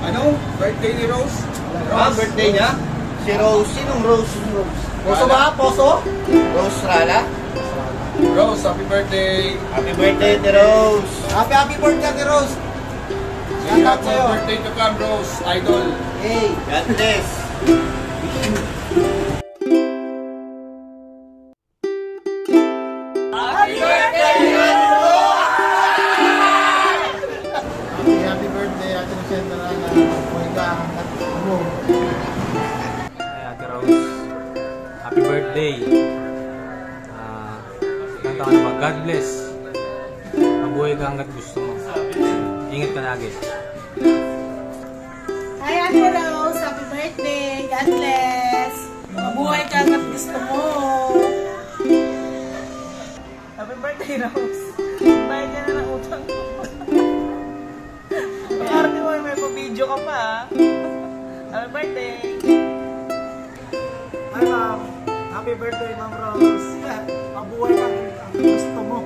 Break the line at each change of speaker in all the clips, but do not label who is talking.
Ano? Birthday ni Rose?
Ah, birthday niya? Si Rose. Sinong Rose?
Poso ba? Poso?
Rose Rala?
Rose, happy birthday!
Happy birthday, Ate Rose!
Happy birthday, Ate Rose!
See you have more birthday to come, Rose, idol!
Hey!
God bless!
Happy birthday! Happy birthday, Ate Rosenda na buhay ka hanggat mo.
Ay, Ate Rose, happy birthday. Kanta ka na ba? God bless. Mabuhay ka hanggat gusto mo. Ingat ka lagi.
Hi, Ate Rose. Happy birthday. God bless. Mabuhay ka hanggat gusto mo. Happy birthday, Rose. Bayad ka na ng utang mo. Arte mo, may pa-video ka pa. Happy birthday.
Hi, Ma'am. Happy birthday, Ma'am Rose. Mabuhay ka ang gusto mo.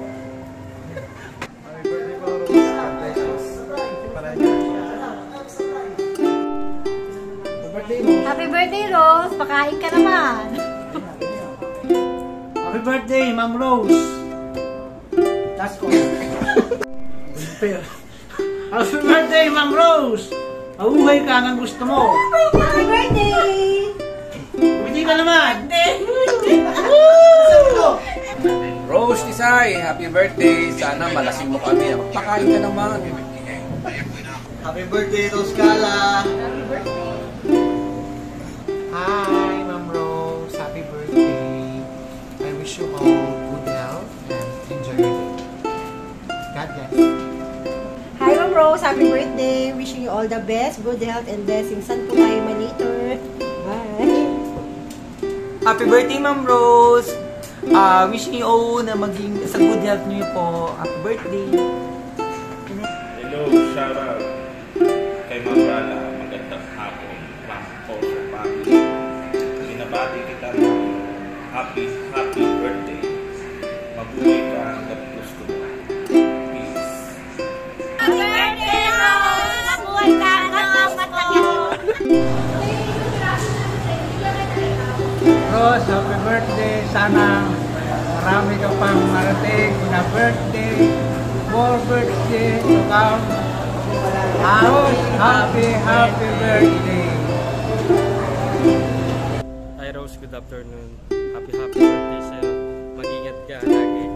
Happy birthday, Ma'am Rose. God bless you.
Happy birthday, Rose. Pakain ka naman.
Happy birthday, Ma'am Rose. That's all. Happy birthday, Ma'am Rose. Mabuhay ka ng gusto mo.
Happy birthday.
Hindi ka naman.
Rose Tisay, happy birthday! Sana malasing mo kami. Magpakain ka naman.
Happy birthday, Rose Gala. Hi, Ma'am Rose. Happy birthday. I wish you all good health and enjoy your day. God bless.
Hi, Ma'am Rose. Happy birthday. Wishing you all the best, good health, and blessings. San po tayo later. Bye.
Happy birthday, Ma'am Rose. Wishing you all na maging sa good health niyo po. Happy birthday.
Hello, shout out kay Ma'am Rala. Magandang hapon, Ma'am Poso family. Binabati kita ng happy birthday. Mabuhay ka hanggang gusto mo. Peace.
Happy birthday, Rose. Mabuhay ka hanggang gusto mo.
Rose, happy birthday. Sana marami ka pang marating na birthday. More birthday to come. Rose, happy birthday.
Hi Rose, good afternoon. Happy birthday sa'yo. Mag-ingat ka lagi.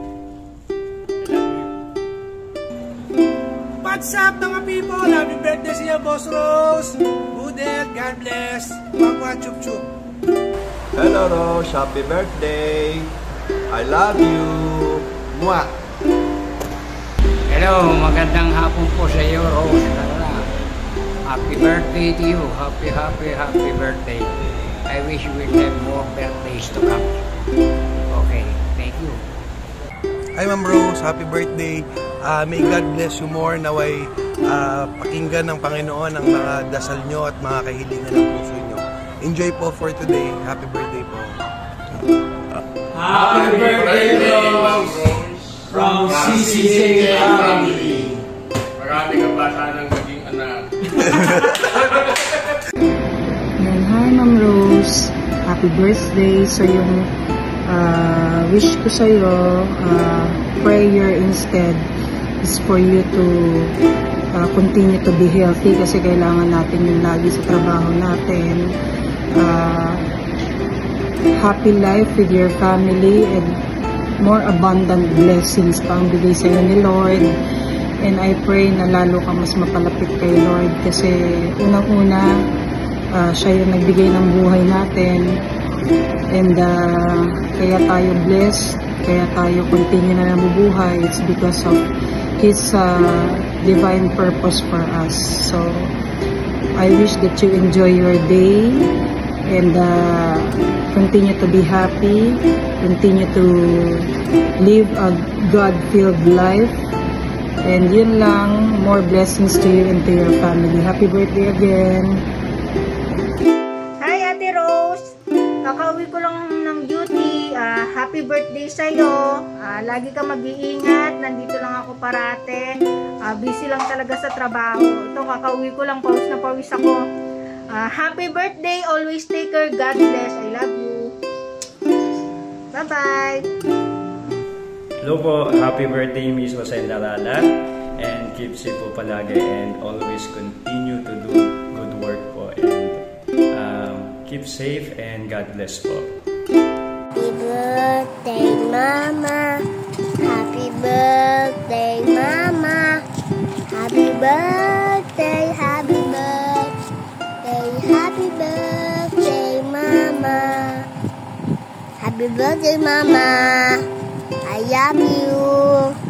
I love you.
What's up mga people? Happy birthday sa iyo, Boss Rose. Good health, God bless. Mwah, chup chup.
Hello, Rose. Happy birthday! I love you! Mwah!
Hello, magandang hapon po sa iyo, Rose. Happy birthday to you. Happy birthday. I wish you will have more birthdays to come. Okay, thank you.
Hi Ma'am Rose, happy birthday. May God bless you more. Naway pakinggan ng Panginoon ang mga dasal nyo at mga kahilingan ng puso nyo. Enjoy po for today. Happy birthday po.
Happy birthday, Rose. From CCJ family.
Marami ka pa sanang maging anak.
Hi, Ma'am Rose. Happy birthday. So, yung wish ko sa'yo, prayer instead is for you to continue to be healthy kasi kailangan natin yung lagi sa trabaho natin. Happy life with your family and more abundant blessings pa ang bigay sa'yo ni Lord. And I pray na lalo ka mas mapalapit kay Lord kasi unang-una, siya yung nagbigay ng buhay natin. And kaya tayo blessed, kaya tayo continue na nabubuhay. It's because of His divine purpose for us. So, I wish that you enjoy your day and continue to be happy, continue to live a God-filled life. And yun lang, more blessings to you and to your family. Happy birthday again! Hi, Ate Rose! Kakauwi ko lang ng duty.
happy birthday sa'yo. Lagi ka mag-iingat. Nandito lang ako parate. Busy lang talaga sa trabaho. Ito, kakauwi ko lang. Pawis na pawis ako. Happy birthday. Always take care. God bless. I love you. Bye-bye.
Hello po. Happy birthday, Miss Jose Narala. And keep safe po palagi. And always continue to do good work po. And keep safe. And God bless po.
Happy birthday, Mama. Happy birthday, Mama. Happy birthday, happy birthday, happy birthday, Mama. Happy birthday, Mama. I love you.